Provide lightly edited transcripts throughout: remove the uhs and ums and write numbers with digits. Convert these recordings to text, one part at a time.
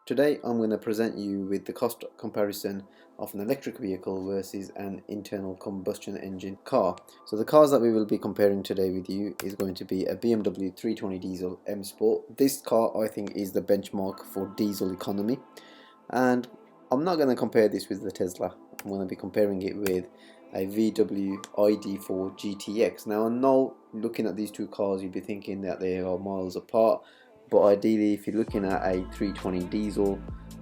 Today I'm going to present you with the cost comparison of an electric vehicle versus an internal combustion engine car. So the cars that we will be comparing today with you is going to be a BMW 320 diesel M Sport. This car I think is the benchmark for diesel economy, and I'm not going to compare this with the Tesla. I'm going to be comparing it with a VW ID4 GTX. Now I know looking at these two cars you'd be thinking that they are miles apart, but ideally if you're looking at a 320 diesel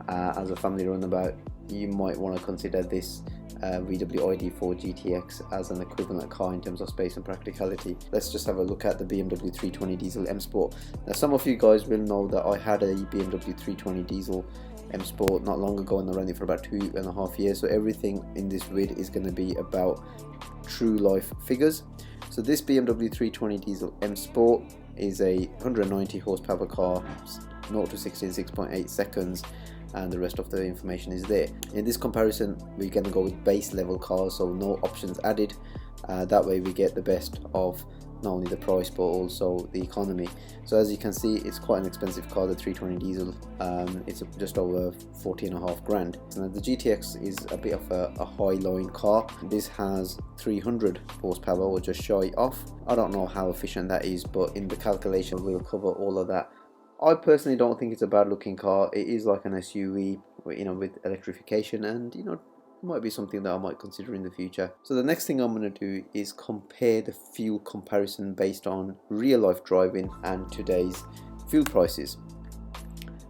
as a family runabout, you might want to consider this VW ID4 GTX as an equivalent car in terms of space and practicality. Let's just have a look at the BMW 320 diesel M Sport. Now some of you guys will know that I had a BMW 320 diesel M Sport not long ago, and I ran it for about 2.5 years, so everything in this vid is going to be about true life figures. So this BMW 320 diesel M Sport is a 190 horsepower car, 0 to 60 in 6.8 seconds, and the rest of the information is there. In this comparison we're going to go with base level cars, so no options added. That way we get the best of not only the price but also the economy. So as you can see, it's quite an expensive car, the 320 diesel. It's just over 40.5 grand. Now the GTX is a bit of a high line car. This has 300 horsepower or just shy of. I don't know how efficient that is, but in the calculation we'll cover all of that. I personally don't think it's a bad looking car. It is like an SUV, with electrification, and might be something that I might consider in the future. So the next thing I'm going to do is compare the fuel comparison based on real life driving and today's fuel prices.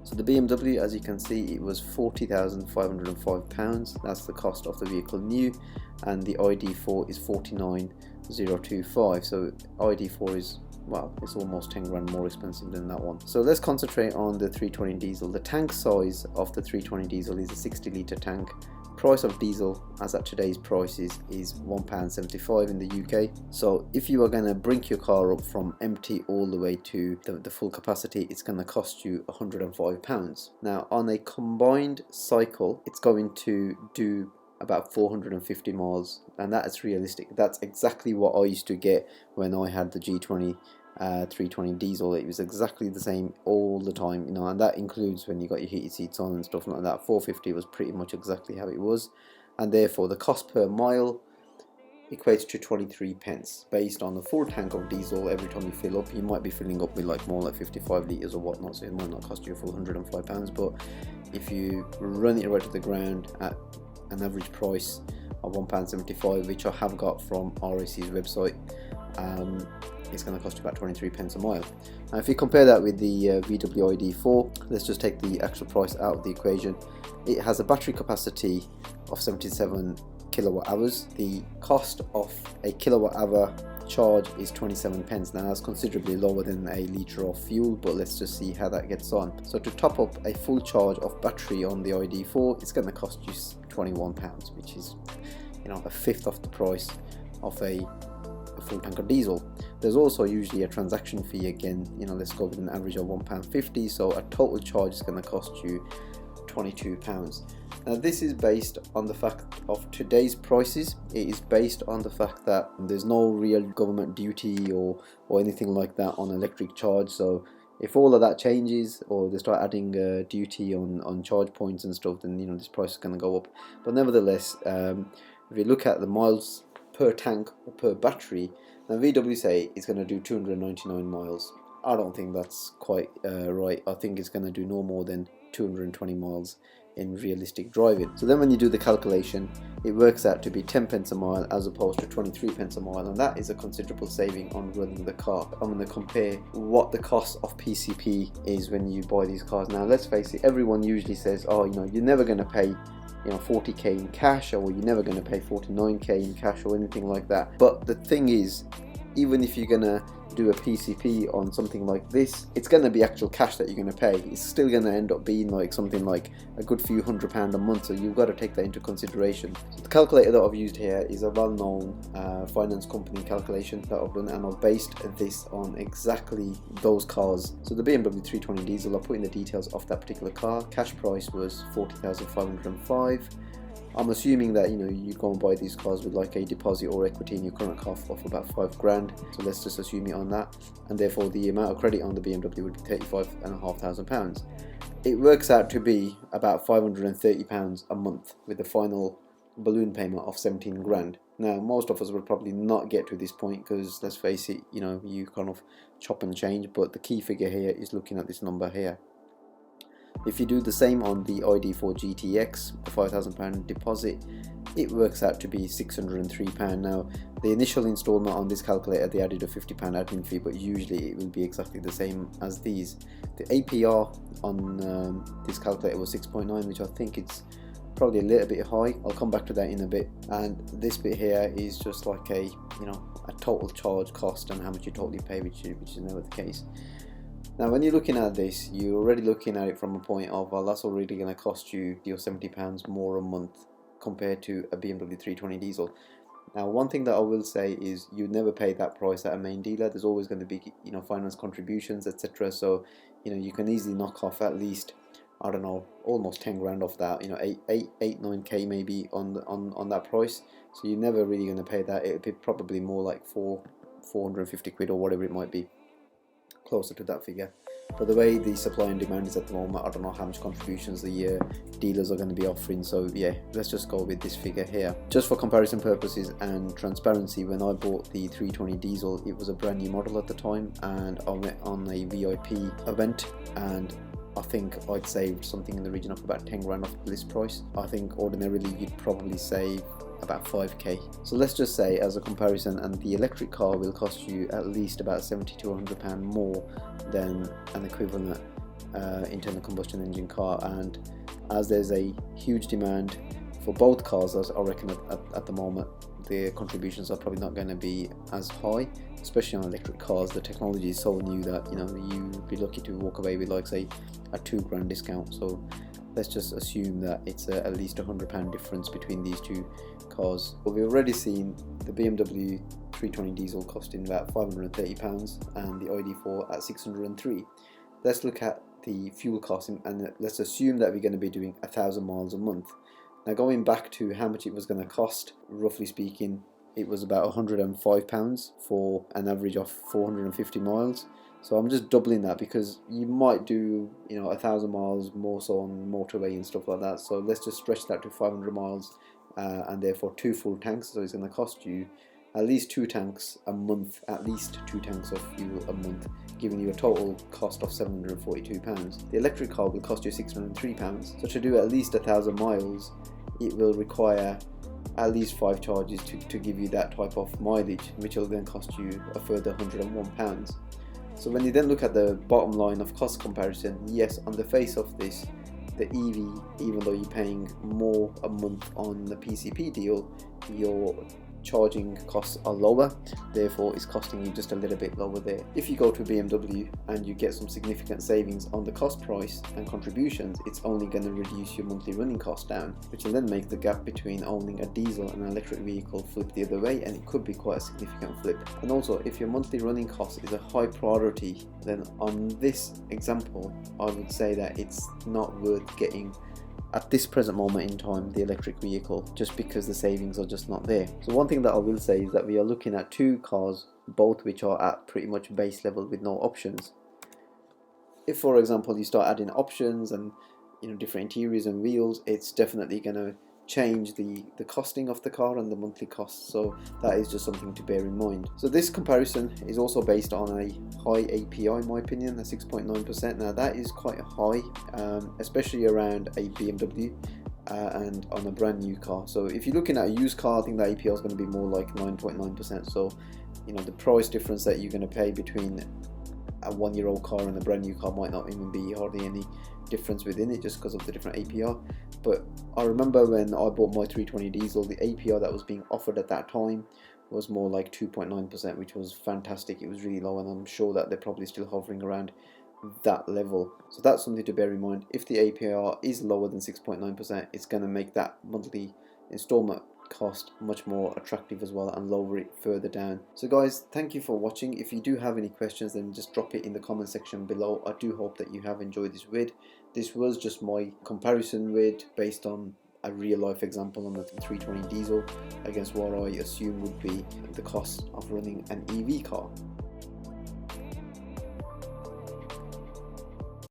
So the BMW, as you can see, it was £40,505. That's the cost of the vehicle new, and the ID4 is 49,025. So ID4 is, well, it's almost 10 grand more expensive than that one. So let's concentrate on the 320 diesel. The tank size of the 320 diesel is a 60 litre tank. Price of diesel as at today's prices is £1.75 in the UK. So if you are going to bring your car up from empty all the way to the full capacity, it's going to cost you £105. Now on a combined cycle, it's going to do about 450 miles, and that is realistic. That's exactly what I used to get when I had the G20 320 diesel. It was exactly the same all the time, and that includes when you got your heated seats on and stuff like that. 450 was pretty much exactly how it was, and therefore the cost per mile equates to 23 pence based on the full tank of diesel. Every time you fill up, you might be filling up with more like 55 litres or whatnot, so it might not cost you a full £105, but if you run it right to the ground at an average price of £1.75, which I have got from RAC's website, it's going to cost you about 23 pence a mile. Now if you compare that with the VW ID4, let's just take the actual price out of the equation. It has a battery capacity of 77 kilowatt hours. The cost of a kilowatt hour charge is 27 pence. Now that's considerably lower than a litre of fuel, but let's just see how that gets on. So to top up a full charge of battery on the ID4, it's going to cost you £21, which is a fifth of the price of a full tank of diesel. There's also usually a transaction fee again, let's go with an average of £1.50, so a total charge is going to cost you £22. Now this is based on the fact of today's prices. It is based on the fact that there's no real government duty or anything like that on electric charge. So if all of that changes, or they start adding duty on charge points and stuff, then this price is going to go up. But nevertheless, if you look at the miles per tank or per battery, now VW say it's going to do 299 miles. I don't think that's quite right. I think it's going to do no more than 220 miles in realistic driving. So then when you do the calculation, it works out to be 10 pence a mile as opposed to 23 pence a mile, and that is a considerable saving on running the car. I'm going to compare what the cost of PCP is when you buy these cars. Now let's face it, everyone usually says, oh, you're never going to pay 40k in cash, or you're never going to pay 49k in cash or anything like that. But the thing is, even if you're going to do a PCP on something like this, it's going to be actual cash that you're going to pay. It's still going to end up being like something like a good few £100 a month, so you've got to take that into consideration. So the calculator that I've used here is a well-known finance company calculation that I've done, and I've based this on exactly those cars. So the BMW 320 diesel, I put in the details of that particular car. Cash price was 40,505. I'm assuming that you go and buy these cars with like a deposit or equity in your current car of about 5 grand. So let's just assume it on that, and therefore the amount of credit on the BMW would be £35,500. it works out to be about £530 a month with the final balloon payment of 17 grand. Now, most of us will probably not get to this point because, let's face it, you kind of chop and change, but the key figure here is looking at this number here. If you do the same on the ID4 GTX, the £5,000 deposit, it works out to be £603. Now, the initial installment on this calculator, they added a £50 admin fee, but usually it will be exactly the same as these. The APR on this calculator was 6.9, which I think it's probably a little bit high. I'll come back to that in a bit. And this bit here is just like a total charge cost and how much you totally pay, which is never the case. Now, when you're looking at this, you're already looking at it from a point of, well, that's already going to cost you your £70 more a month compared to a BMW 320 diesel. Now, one thing that I will say is you never pay that price at a main dealer. There's always going to be finance contributions, etc. So you can easily knock off at least, I don't know, almost 10 grand off that. 9k maybe on that price. So you're never really going to pay that. It'll be probably more like 450 quid or whatever it might be, closer to that figure. But the way the supply and demand is at the moment, I don't know how much contributions the dealers are going to be offering. So yeah, let's just go with this figure here. Just for comparison purposes and transparency, when I bought the 320 diesel, it was a brand new model at the time, and I went on a VIP event, and I think I'd saved something in the region of about 10 grand off the list price. I think ordinarily you'd probably save about 5k. So let's just say, as a comparison, and the electric car will cost you at least about £70 to £100 more than an equivalent internal combustion engine car. And as there's a huge demand for both cars, as I reckon at the moment, the contributions are probably not going to be as high, especially on electric cars. The technology is so new that you'd be lucky to walk away with, like, say, a 2 grand discount. So let's just assume that it's at least £100 difference between these two cars. But we've already seen the BMW 320 diesel costing about £530 and the ID4 at 603. Let's look at the fuel cost, and let's assume that we're going to be doing 1,000 miles a month. Now, going back to how much it was going to cost, roughly speaking, it was about £105 for an average of 450 miles. So I'm just doubling that because you might do 1,000 miles more so on motorway and stuff like that. So let's just stretch that to 500 miles and therefore 2 full tanks. So it's going to cost you at least 2 tanks a month, at least 2 tanks of fuel a month, giving you a total cost of £742. The electric car will cost you £603. So to do at least 1,000 miles, it will require at least 5 charges to give you that type of mileage, which will then cost you a further £101. So when you then look at the bottom line of cost comparison, yes, on the face of this, the EV, even though you're paying more a month on the PCP deal, your charging costs are lower, therefore it's costing you just a little bit lower there. If you go to BMW and you get some significant savings on the cost price and contributions, it's only going to reduce your monthly running cost down, which will then make the gap between owning a diesel and an electric vehicle flip the other way, and it could be quite a significant flip. And also, if your monthly running cost is a high priority, then on this example I would say that it's not worth getting at this present moment in time the electric vehicle, just because the savings are just not there. So one thing that I will say is that we are looking at 2 cars, both which are at pretty much base level with no options. If, for example, you start adding options and different interiors and wheels, it's definitely going to change the costing of the car and the monthly costs. So that is just something to bear in mind. So this comparison is also based on a high API, in my opinion, at 6.9%. Now that is quite high, especially around a BMW and on a brand new car. So if you're looking at a used car, I think that API is going to be more like 9.9%. So the price difference that you're going to pay between a 1-year-old car and a brand new car might not even be hardly any difference within it, just because of the different APR. But I remember when I bought my 320 diesel, the APR that was being offered at that time was more like 2.9%, which was fantastic. It was really low, and I'm sure that they're probably still hovering around that level. So that's something to bear in mind. If the APR is lower than 6.9%, it's going to make that monthly installment cost much more attractive as well and lower it further down. So guys, thank you for watching. If you do have any questions, then just drop it in the comment section below. I do hope that you have enjoyed this vid. This was just my comparison vid based on a real life example on the 320 diesel against what I assume would be the cost of running an EV car.